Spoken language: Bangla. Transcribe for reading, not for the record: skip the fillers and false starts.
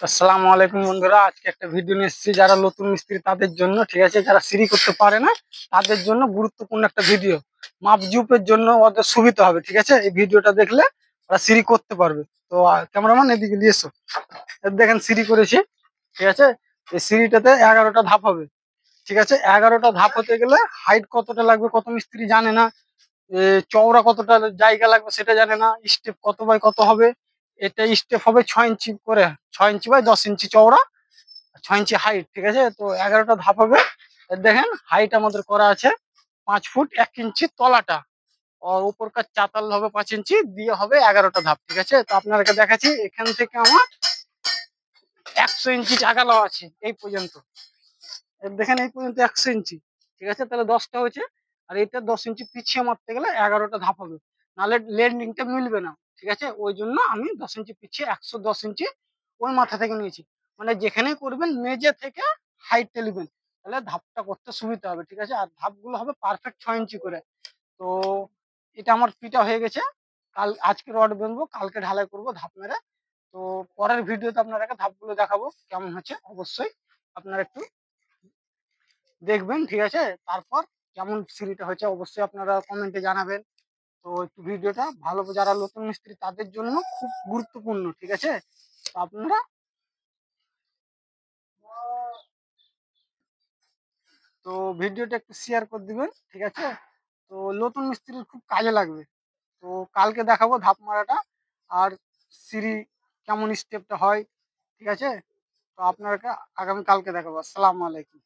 আসসালামু আলাইকুম বন্ধুরা, আজকে একটা ভিডিও নিয়ে এসেছি যারা নতুন মিস্ত্রি তাদের জন্য। ঠিক আছে, যারা সিঁড়ি করতে পারে না তাদের জন্য গুরুত্বপূর্ণ একটা ভিডিও। মাপজুপের জন্য ওদের সুবিধা হবে। ঠিক আছে, এই ভিডিওটা দেখলে ওরা সিঁড়ি করতে পারবে। তো ক্যামেরাম্যান এদিকে দিয়ে এসো। দেখেন সিঁড়ি করেছি। ঠিক আছে, এই সিঁড়িটাতে 11টা ধাপ হবে। ঠিক আছে, 11টা ধাপ হতে গেলে হাইট কতটা লাগবে কত মিস্ত্রি জানে না। চওড়া কতটা জায়গা লাগবে সেটা জানে না। স্টেপ কত বাই কত হবে, এটা স্টেপ হবে 6 ইঞ্চি করে, 6 ইঞ্চি বাই 10 ইঞ্চি চওড়া, 6 ইঞ্চি হাইট। ঠিক আছে, তো 11টা ধাপ হবে। দেখেন হাইট আমাদের করা আছে 5 ফুট 1 ইঞ্চি তলাটা, আর উপরকার চাতাল হবে 5 ইঞ্চি দিয়ে হবে 11টা ধাপ। ঠিক আছে, তো আপনাদেরকে দেখাচ্ছি এখান থেকে আমার 100 ইঞ্চি জায়গা দেওয়া আছে এই পর্যন্ত। দেখেন এই পর্যন্ত 100 ইঞ্চি। ঠিক আছে, তাহলে 10টা হয়েছে। আর এটা 10 ইঞ্চি পিছিয়ে মারতে গেলে 11টা ধাপ হবে, নাহলে ল্যান্ডিংটা মিলবে না। ঠিক আছে, ওই জন্য আমি 10 ইঞ্চি পিছিয়ে 110 ইঞ্চি ওই মাথা থেকে নিয়েছি। মানে যেখানে করবেন মেঝে থেকে হাইটটা নেবেন, তাহলে ধাপটা করতে সুবিধা হবে। ঠিক আছে, আর ধাপগুলো হবে পারফেক্ট 6 ইঞ্চি করে। তো এটা আমার পিটা হয়ে গেছে। আজকে রড বেঁধবো, কালকে ঢালাই করবো ধাপ মেরে। তো পরের ভিডিওতে আপনারা ধাপগুলো দেখাবো কেমন হচ্ছে। অবশ্যই আপনারা একটু দেখবেন। ঠিক আছে, তারপর কেমন সিঁড়িটা হয়েছে অবশ্যই আপনারা কমেন্টে জানাবেন। তো একটু ভিডিওটা ভালো, যারা নতুন মিস্ত্রি তাদের জন্য খুব গুরুত্বপূর্ণ। ঠিক আছে, তো আপনারা তো ভিডিওটা একটু শেয়ার করে দিবেন। ঠিক আছে, তো নতুন মিস্ত্রির খুব কাজে লাগবে। তো কালকে দেখাবো ধাপ মারাটা আর সিঁড়ি কেমন স্টেপটা হয়। ঠিক আছে, তো আপনারা আগামী কালকে দেখাবো। আসসালামু আলাইকুম।